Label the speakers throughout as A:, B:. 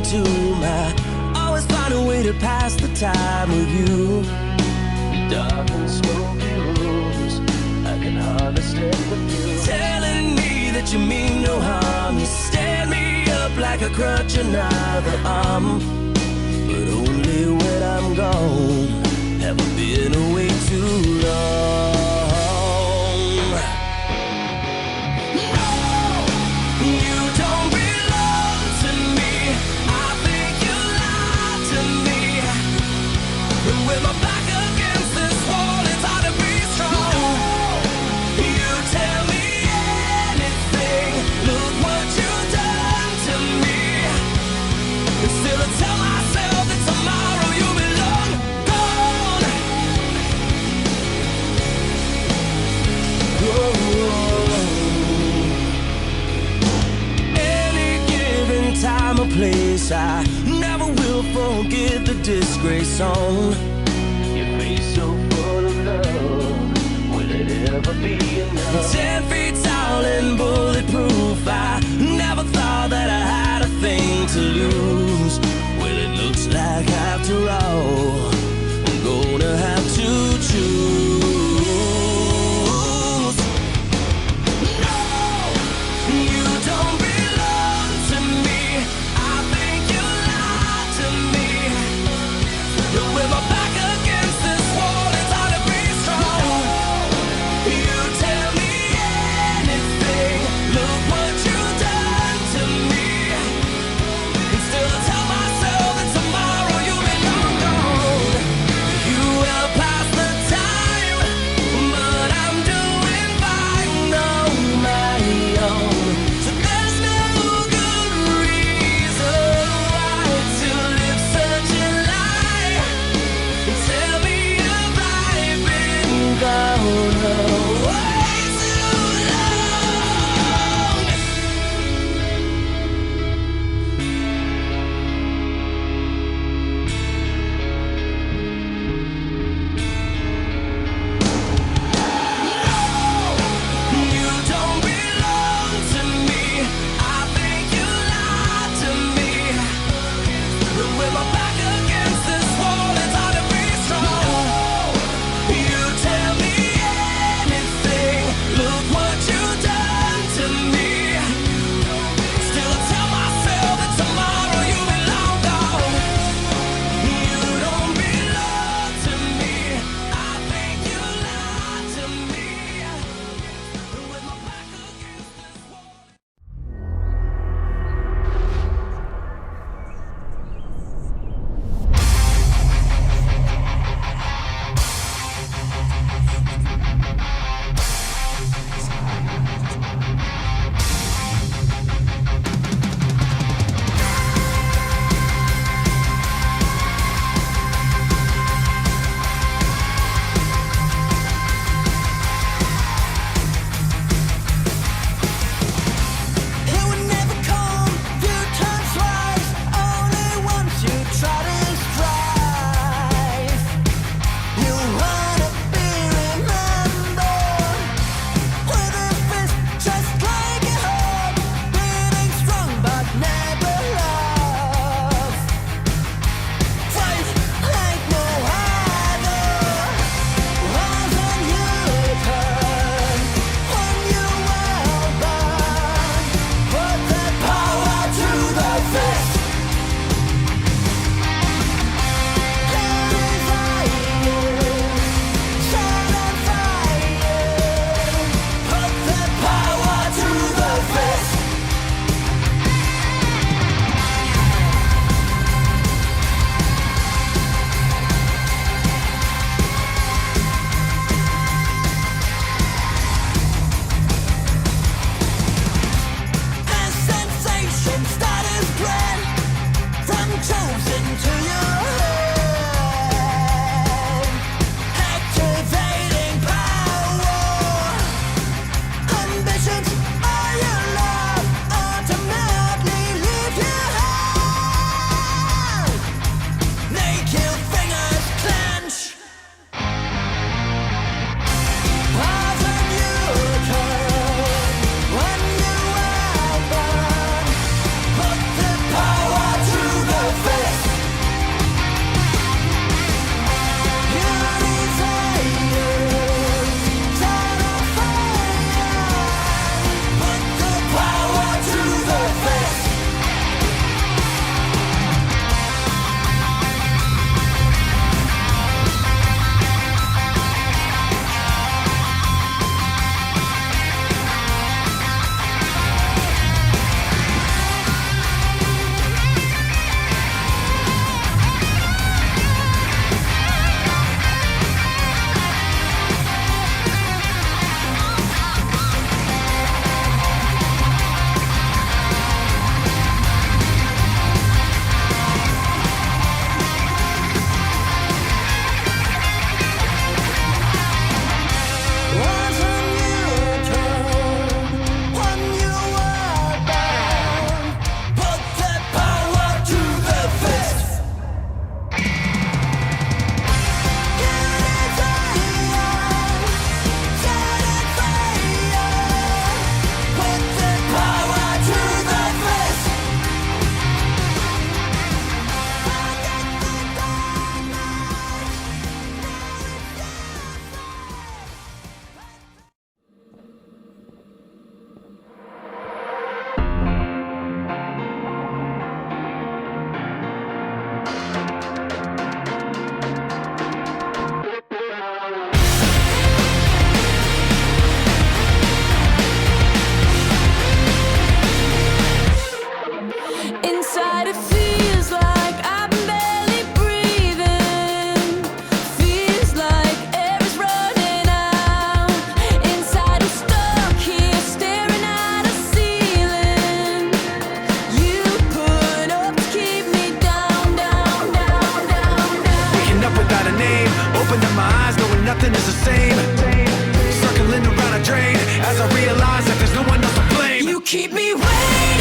A: to my. Always find a way to pass the time with you. Dark and smoky rooms, I can hardly stand with you. Telling me that you mean no harm. You stand me up like a crutch, another arm. But only when I'm gone. Have I been away too long? With my back against this wall, it's hard to be strong. You tell me anything, look what you've done to me. And still I tell myself that tomorrow you'll be long gone. Whoa. Any given time or place, I never will forget the disgrace on your face, so full of love. Will it ever be enough? 10 feet tall and bulletproof, I never thought that I had a thing to lose. Well, it looks like after all, I'm gonna have to choose. No, you don't belong to me. I think you lied to me. With my back against this wall, it's hard to be strong. You tell me anything, look what you've done to me. And still I tell myself that tomorrow you'll be long gone. keep me waiting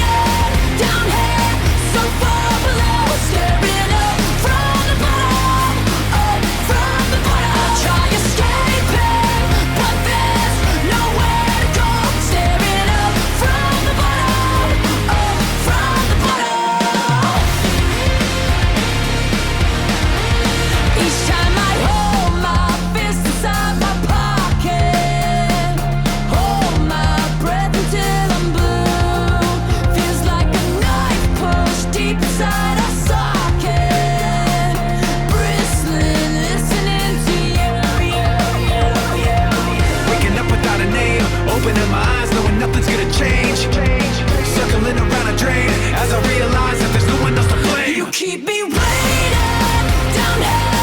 A: down here, so far below, staring up from the bottom, up from the bottom. I try escaping, but there's nowhere to go. Staring up from the bottom, up from the bottom. Each time I hold my fist inside my pocket, hold my breath until I'm blue. Feels like a knife pushed deep inside a socket, bristling, listening to you.
B: Waking up without a name, opening my eyes, knowing nothing's gonna change. Circling around a drain, as I realize that there's no one else to blame.
A: You keep me waiting down here,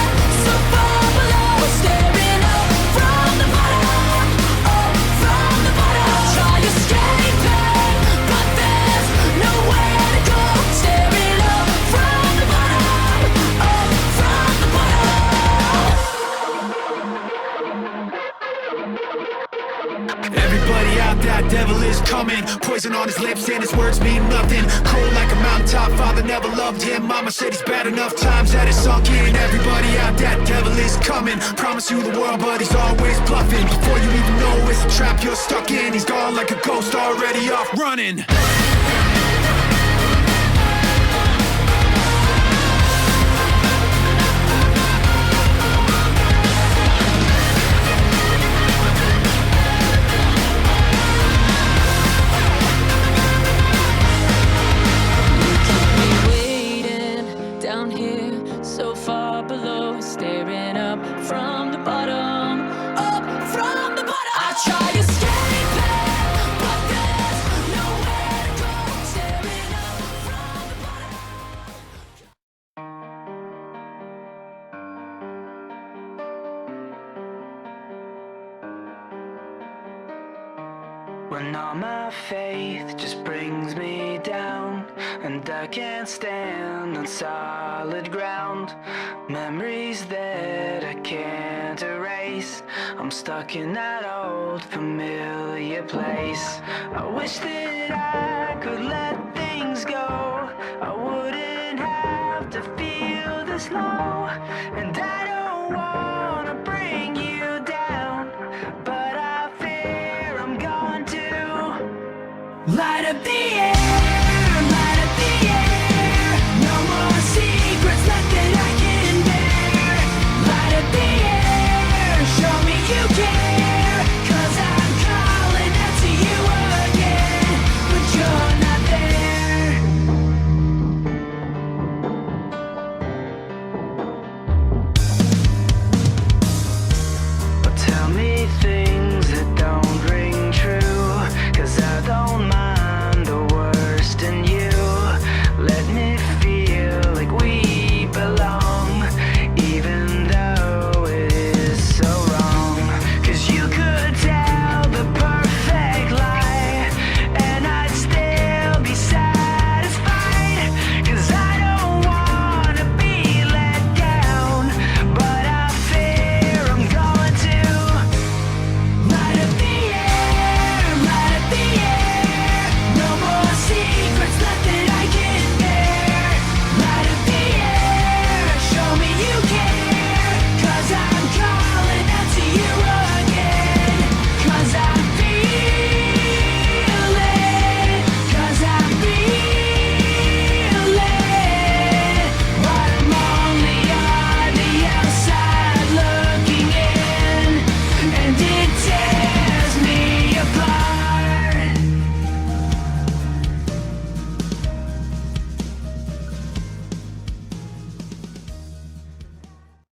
A: so far below, staring up from the bottom, up from the bottom. I try escaping, but there's nowhere to go. Staring up from the bottom, up from the bottom.
B: Everybody out, that devil is coming. Poison on his lips and his words mean nothing. Cold like a mountaintop, father never loved him. Mama said he's bad enough times that it's sunk in. Everybody out, that devil is coming. Promise you the world, but he's always bluffing. Before you even know it's a trap you're stuck in, he's gone like a ghost already off running.
A: Waiting down here, so far below, staring up from the bottom, up from the bottom. I try escaping, but there's nowhere to go. Staring up from the bottom.
B: When all my faith just brings me down, and I can't stand on solid ground. Memories that I can't erase, I'm stuck in that old familiar place. I wish that I could let things go, I wouldn't have to feel this low. And I don't wanna bring you down, but I fear I'm going to light up the